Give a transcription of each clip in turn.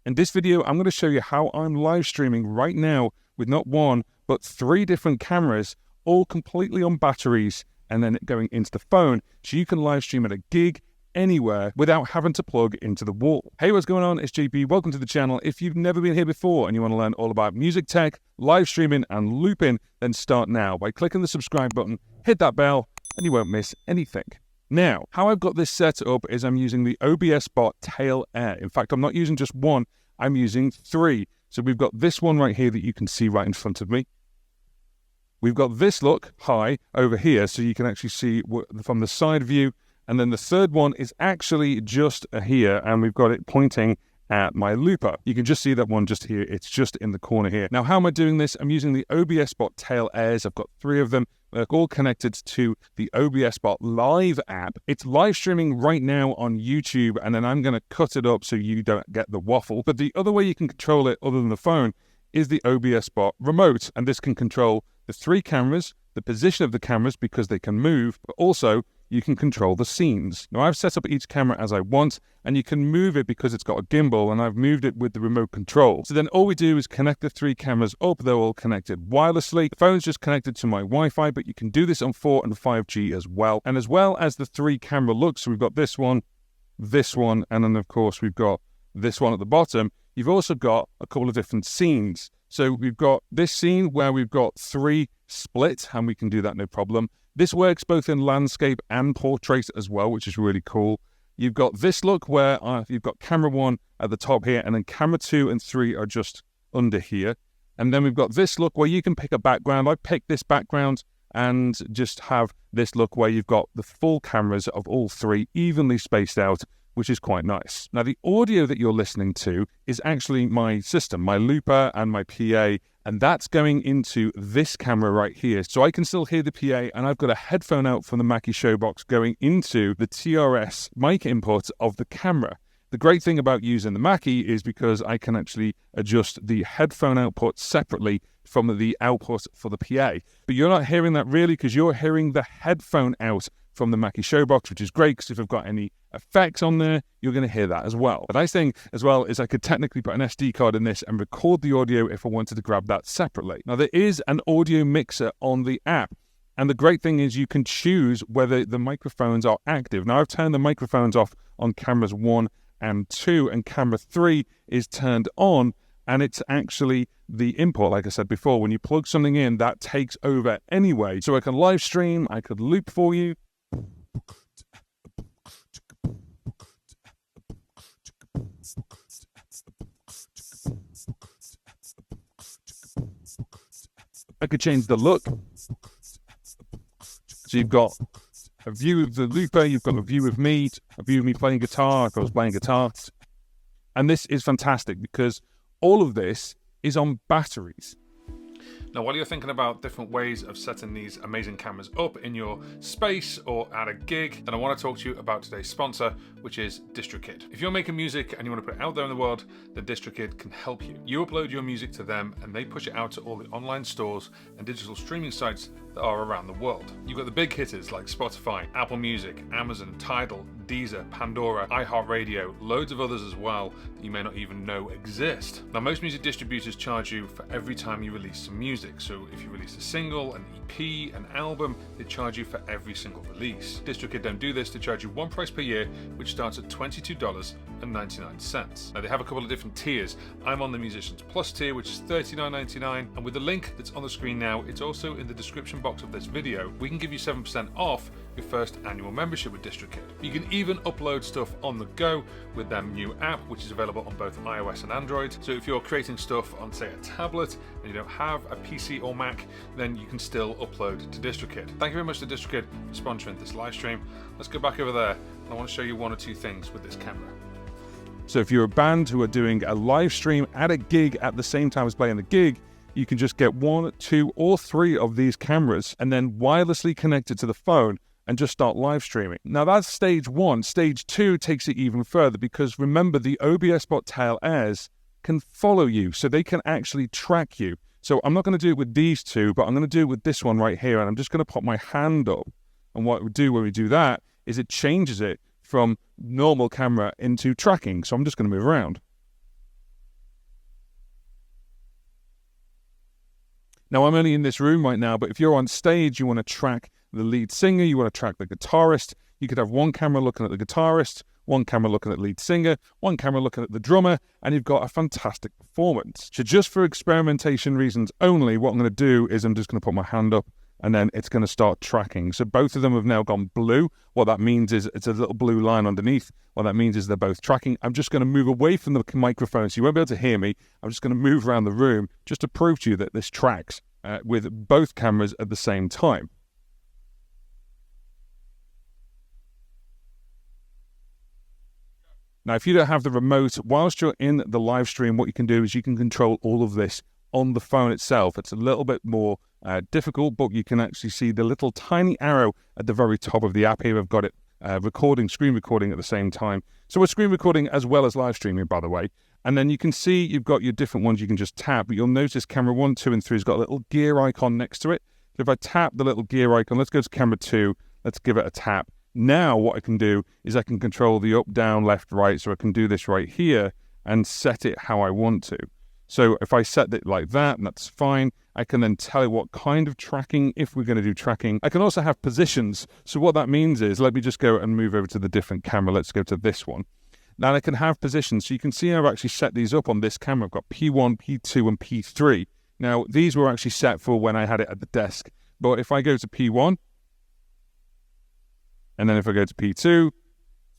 In this video, I'm going to show you how I'm live streaming right now with not one, but 3 different cameras, all completely on batteries, and then going into the phone, so you can live stream at a gig anywhere without having to plug into the wall. Hey, what's going on? It's JP. Welcome to the channel. If you've never been here before and you want to learn all about music tech, live streaming, and looping, then start now by clicking the subscribe button, hit that bell, and you won't miss anything. Now, how I've got this set up is I'm using the OBS bot Tail Air. In fact, I'm not using just one, I'm using 3. So we've got this one right here that you can see right in front of me. We've got this look high over here, so you can actually see from the side view. And then the third one is actually just here, and we've got it pointing at my looper. You can just see that one just here. It's just in the corner here. Now, how am I doing this? I'm using the OBS bot Tail Airs. I've got 3 of them. They're all connected to the OBS bot Live app. It's live streaming right now on YouTube, and then I'm going to cut it up so you don't get the waffle. But the other way you can control it other than the phone is the OBS bot remote, and this can control the 3 cameras, the position of the cameras because they can move, but also you can control the scenes. Now, I've set up each camera as I want, and you can move it because it's got a gimbal, and I've moved it with the remote control. So then all we do is connect the 3 cameras up. They're all connected wirelessly. The phone's just connected to my Wi-Fi, but you can do this on 4 and 5G as well. And as well as the 3 camera looks, so we've got this one, and then of course we've got this one at the bottom. You've also got a couple of different scenes. So we've got this scene where we've got 3 split, and we can do that no problem. This works both in landscape and portrait as well, which is really cool. You've got this look where you've got camera 1 at the top here, and then camera 2 and 3 are just under here. And then we've got this look where you can pick a background. I picked this background and just have this look where you've got the full cameras of all 3 evenly spaced out, which is quite nice. Now, the audio that you're listening to is actually my system, my looper and my PA, and that's going into this camera right here. So I can still hear the PA, and I've got a headphone out from the Mackie Showbox going into the TRS mic input of the camera. The great thing about using the Mackie is because I can actually adjust the headphone output separately from the output for the PA. But you're not hearing that really because you're hearing the headphone out from the Mackie Showbox, which is great because if I've got any effects on there, you're going to hear that as well. The nice thing as well is I could technically put an SD card in this and record the audio if I wanted to grab that separately. Now, there is an audio mixer on the app, and the great thing is you can choose whether the microphones are active. Now, I've turned the microphones off on cameras 1 and 2, and camera 3 is turned on, and it's actually the input, like I said before. When you plug something in, that takes over anyway. So I can live stream, I could loop for you. I could change the look. So you've got a view of the looper, you've got a view of me playing guitar if I was playing guitar. And this is fantastic because all of this is on batteries. Now, while you're thinking about different ways of setting these amazing cameras up in your space or at a gig, then I want to talk to you about today's sponsor, which is DistroKid. If you're making music and you want to put it out there in the world, then DistroKid can help you. You upload your music to them and they push it out to all the online stores and digital streaming sites that are around the world. You've got the big hitters like Spotify, Apple Music, Amazon, Tidal, Deezer, Pandora, iHeartRadio, loads of others as well that you may not even know exist. Now, most music distributors charge you for every time you release some music. So if you release a single, an EP, an album, they charge you for every single release. DistroKid don't do this. They charge you one price per year, which starts at $22.99. Now, they have a couple of different tiers. I'm on the Musicians Plus tier, which is $39.99, and with the link that's on the screen now, it's also in the description box of this video. We can give you 7% off your first annual membership with DistroKid. You can even upload stuff on the go with their new app, which is available on both iOS and Android. So if you're creating stuff on, say, a tablet and you don't have a PC or Mac, then you can still upload to DistroKid. Thank you very much to DistroKid for sponsoring this live stream. Let's go back over there, and I want to show you 1 or 2 things with this camera. So if you're a band who are doing a live stream at a gig at the same time as playing the gig, you can just get 1, 2, or 3 of these cameras and then wirelessly connect it to the phone and just start live streaming. Now, that's stage 1. Stage 2 takes it even further because remember, the OBS bot Tail Airs can follow you, so they can actually track you. So I'm not going to do it with these 2, but I'm going to do it with this one right here, and I'm just going to pop my hand up. And what we do when we do that is it changes it from normal camera into tracking. So I'm just going to move around. Now, I'm only in this room right now, but if you're on stage, you want to track the lead singer, you want to track the guitarist, you could have one camera looking at the guitarist, one camera looking at the lead singer, one camera looking at the drummer, and you've got a fantastic performance. So just for experimentation reasons only, what I'm going to do is I'm just going to put my hand up and then it's going to start tracking. So both of them have now gone blue. What that means is it's a little blue line underneath. What that means is they're both tracking. I'm just going to move away from the microphone so you won't be able to hear me. I'm just going to move around the room just to prove to you that this tracks with both cameras at the same time. Now, if you don't have the remote, whilst you're in the live stream, what you can do is you can control all of this on the phone itself. It's a little bit more difficult, but you can actually see the little tiny arrow at the very top of the app here. I've got it screen recording at the same time. So we're screen recording as well as live streaming, by the way. And then you can see you've got your different ones you can just tap, but you'll notice camera 1, 2, and 3 has got a little gear icon next to it. So if I tap the little gear icon, let's go to camera 2, let's give it a tap. Now what I can do is I can control the up, down, left, right. So I can do this right here and set it how I want to. So if I set it like that, and that's fine, I can then tell it what kind of tracking, if we're going to do tracking. I can also have positions. So what that means is, let me just go and move over to the different camera. Let's go to this one. Now I can have positions. So you can see I've actually set these up on this camera. I've got P1, P2, and P3. Now these were actually set for when I had it at the desk. But if I go to P1, and then if I go to P2,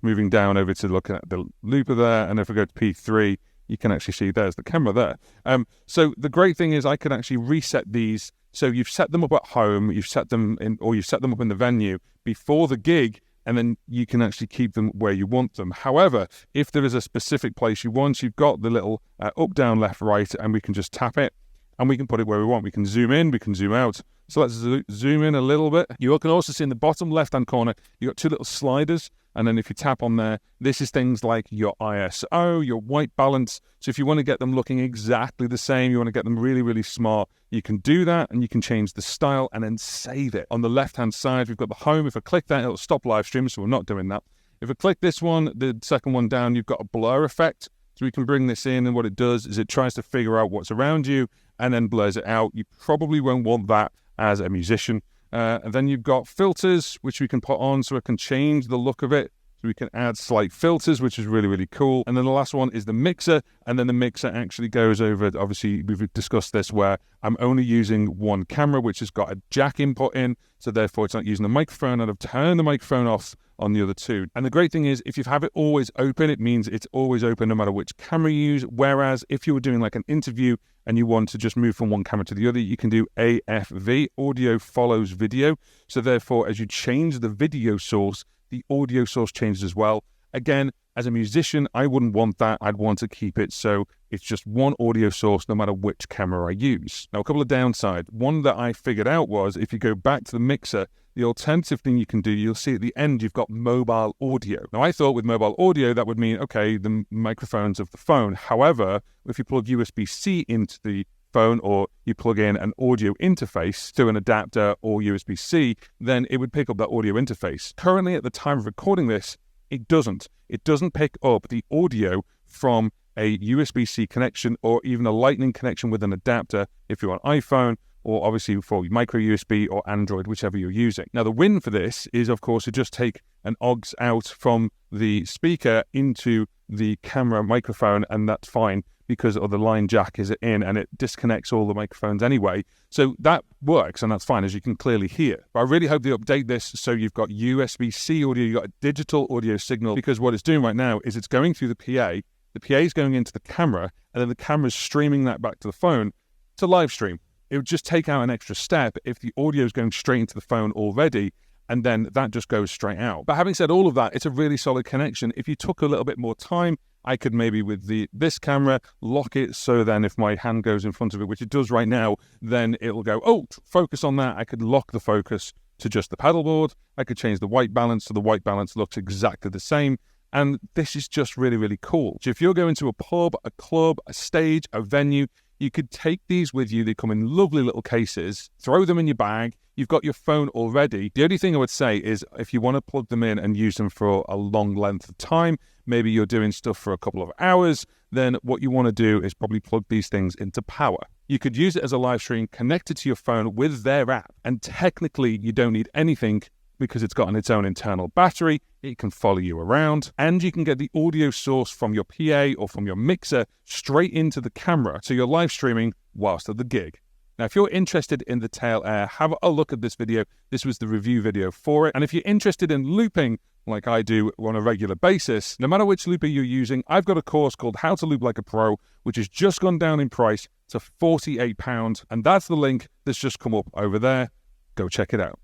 moving down over to looking at the looper there, and if I go to P3, you can actually see there's the camera there. So the great thing is I can actually reset these. So you've set them up at home, you've set them in, or you've set them up in the venue before the gig, and then you can actually keep them where you want them. However, if there is a specific place you want, you've got the little up, down, left, right, and we can just tap it, and we can put it where we want. We can zoom in, we can zoom out. So let's zoom in a little bit. You can also see in the bottom left-hand corner, you've got two little sliders. And then if you tap on there, this is things like your ISO, your white balance. So if you want to get them looking exactly the same, you want to get them really, really smart, you can do that and you can change the style and then save it. On the left-hand side, we've got the home. If I click that, it'll stop live stream, so we're not doing that. If I click this one, the second one down, you've got a blur effect. So we can bring this in, and what it does is it tries to figure out what's around you and then blurs it out. You probably won't want that as a musician. And then you've got filters, which we can put on so it can change the look of it. So we can add slight filters, which is really, really cool. And then the last one is the mixer. And then the mixer actually goes over, obviously, we've discussed this, where I'm only using one camera, which has got a jack input in. So therefore, it's not using the microphone. And I've turned the microphone off on the other two. And the great thing is, if you have it always open, it means it's always open no matter which camera you use. Whereas if you were doing like an interview and you want to just move from one camera to the other, you can do AFV, audio follows video. So therefore, as you change the video source, the audio source changes as well. Again, as a musician, I wouldn't want that. I'd want to keep it so it's just one audio source no matter which camera I use. Now, a couple of downsides. One that I figured out was if you go back to the mixer, the alternative thing you can do, you'll see at the end, you've got mobile audio. Now, I thought with mobile audio, that would mean, okay, the microphones of the phone. However, if you plug USB-C into the phone or you plug in an audio interface through an adapter or USB-C, then it would pick up that audio interface. Currently, at the time of recording this, it doesn't. It doesn't pick up the audio from a USB-C connection or even a lightning connection with an adapter if you're on iPhone, or obviously for micro USB or Android, whichever you're using. Now, the win for this is, of course, to just take an aux out from the speaker into the camera microphone, and that's fine because of the line jack is in and it disconnects all the microphones anyway. So that works and that's fine, as you can clearly hear. But I really hope they update this so you've got USB-C audio, you've got a digital audio signal, because what it's doing right now is it's going through the PA is going into the camera, and then the camera's streaming that back to the phone to live stream. It would just take out an extra step if the audio is going straight into the phone already, and then that just goes straight out. But having said all of that, it's a really solid connection. If you took a little bit more time, I could maybe with this camera lock it so then if my hand goes in front of it, which it does right now, then it'll go, oh, focus on that. I could lock the focus to just the pedal board. I could change the white balance so the white balance looks exactly the same. And this is just really, really cool. So if you're going to a pub, a club, a stage, a venue, you could take these with you. They come in lovely little cases, throw them in your bag. You've got your phone already. The only thing I would say is if you want to plug them in and use them for a long length of time, maybe you're doing stuff for a couple of hours, then what you want to do is probably plug these things into power. You could use it as a live stream connected to your phone with their app. And technically, you don't need anything because it's got its own internal battery. It can follow you around, and you can get the audio source from your PA or from your mixer straight into the camera, so you're live streaming whilst at the gig. Now, if you're interested in the Tail Air, have a look at this video. This was the review video for it. And if you're interested in looping, like I do on a regular basis, no matter which looper you're using, I've got a course called How to Loop Like a Pro, which has just gone down in price to £48. And that's the link that's just come up over there. Go check it out.